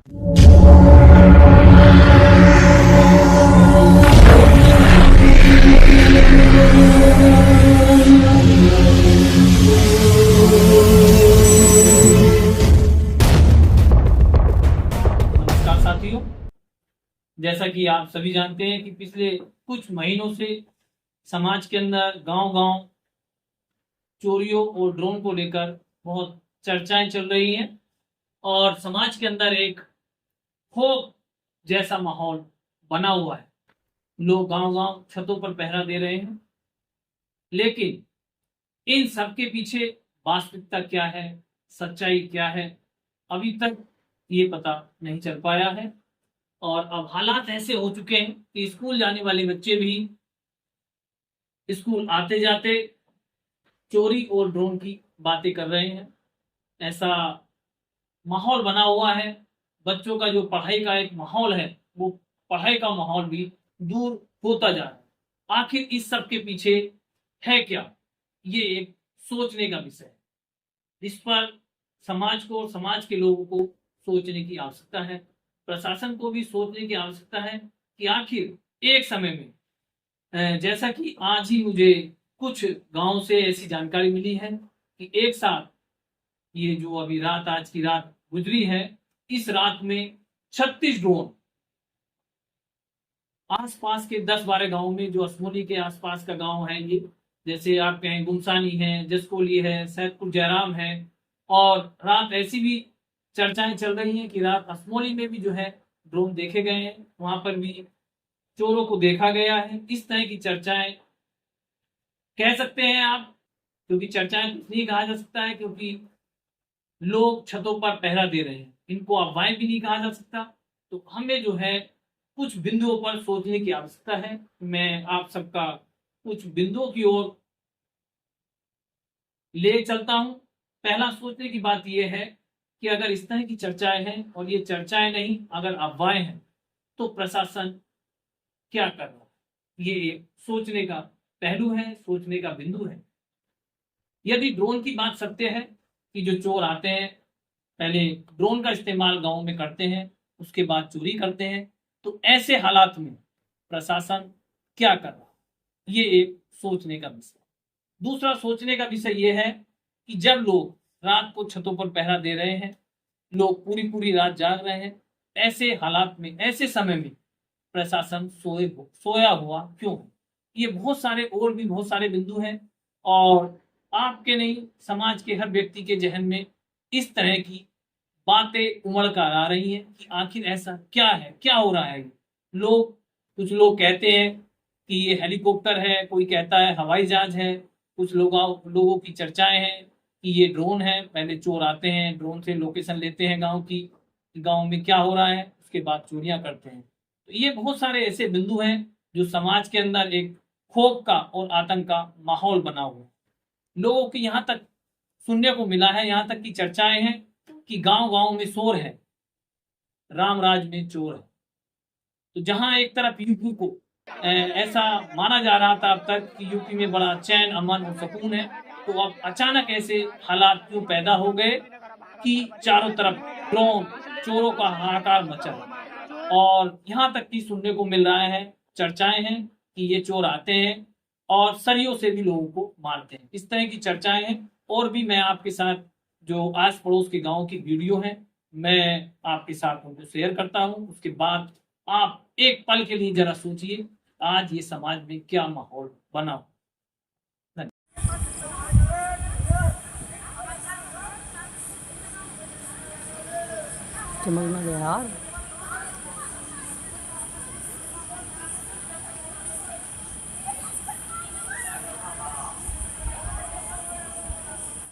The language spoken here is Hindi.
नमस्कार साथियों, जैसा कि आप सभी जानते हैं कि पिछले कुछ महीनों से समाज के अंदर गांव-गांव चोरियों और ड्रोन को लेकर बहुत चर्चाएं चल रही हैं और समाज के अंदर एक खौफ जैसा माहौल बना हुआ है। लोग गांव-गांव छतों पर पहरा दे रहे हैं, लेकिन इन सब के पीछे वास्तविकता क्या है, सच्चाई क्या है, अभी तक ये पता नहीं चल पाया है। और अब हालात ऐसे हो चुके हैं कि स्कूल जाने वाले बच्चे भी स्कूल आते जाते चोरी और ड्रोन की बातें कर रहे हैं। ऐसा माहौल बना हुआ है, बच्चों का जो पढ़ाई का एक माहौल है, वो पढ़ाई का माहौल भी दूर होता जा रहा है। आखिर इस सब के पीछे है क्या? ये एक सोचने का विषय है। इस पर समाज को और समाज के लोगों को सोचने की आवश्यकता है। प्रशासन को भी सोचने की आवश्यकता है कि आखिर एक समय में जैसा कि आज ही मुझे कुछ गाँव से ऐसी जानकारी मिली है कि एक साथ ये जो अभी रात आज की रात गुजरी है, इस रात में 36 ड्रोन आसपास के 10-12 गाँव में, जो असमोली के आसपास का गाँव है ये, जैसे आप कहें गुमसानी है, जसकोली है, सैदपुर जयराम है, और रात ऐसी भी चर्चाएं चल रही हैं कि रात असमोली में भी जो है ड्रोन देखे गए हैं, वहां पर भी चोरों को देखा गया है। इस तरह की चर्चाएं कह सकते हैं आप, क्योंकि चर्चाएं कुछ नहीं कहा जा सकता है, क्योंकि लोग छतों पर पहरा दे रहे हैं, इनको अफवाहें भी नहीं कहा जा सकता। तो हमें जो है कुछ बिंदुओं पर सोचने की आवश्यकता है। मैं आप सबका कुछ बिंदुओं की ओर ले चलता हूं। पहला सोचने की बात यह है कि अगर इस तरह की चर्चाएं हैं, और ये चर्चाएं नहीं अगर अफवाहें हैं, तो प्रशासन क्या कर रहा है? ये एक सोचने का पहलू है, सोचने का बिंदु है। यदि ड्रोन की बात सत्य है कि जो चोर आते हैं पहले ड्रोन का इस्तेमाल गांव में करते हैं, उसके बाद चोरी करते हैं, तो ऐसे हालात में प्रशासन क्या कर रहा है? ये एक सोचने का विषय। दूसरा सोचने का विषय ये है कि जब लोग रात को छतों पर पहरा दे रहे हैं, लोग पूरी पूरी रात जाग रहे हैं, ऐसे हालात में, ऐसे समय में प्रशासन सोया हुआ क्यों है? ये बहुत सारे और भी बहुत सारे बिंदु हैं, और आपके नहीं, समाज के हर व्यक्ति के जहन में इस तरह की बातें उमड़ कर आ रही हैं कि आखिर ऐसा क्या है, क्या हो रहा है? कुछ लोग कहते हैं कि ये हेलीकॉप्टर है, कोई कहता है हवाई जहाज है, कुछ लोगों की चर्चाएं हैं कि ये ड्रोन है। पहले चोर आते हैं, ड्रोन से लोकेशन लेते हैं गांव की, गांव में क्या हो रहा है, उसके बाद चोरियां करते हैं। तो ये बहुत सारे ऐसे बिंदु हैं जो समाज के अंदर एक खौफ का और आतंक का माहौल बना हुआ है। लोगों की यहाँ तक सुनने को मिला है, यहाँ तक की चर्चाएं हैं कि गांव-गांव में शोर है, रामराज में चोर है। तो जहां एक तरफ यूपी को ऐसा माना जा रहा था अब तक कि यूपी में बड़ा चैन, अमन और सुकून है, तो अब अचानक ऐसे हालात क्यों पैदा हो गए कि चारों तरफ ड्रोन, चोरों का हाहाकार मचा है। और यहाँ तक कि सुनने को मिल रहा है, चर्चाएं हैं कि ये चोर आते हैं और सरियों से भी लोगों को मारते हैं। इस तरह की चर्चाएं हैं। और भी मैं आपके साथ जो आस पड़ोस के गांव की वीडियो है, मैं आपके साथ उनको शेयर करता हूं। उसके बाद आप एक पल के लिए जरा सोचिए, आज ये समाज में क्या माहौल बना हो। चमक ना गया यार।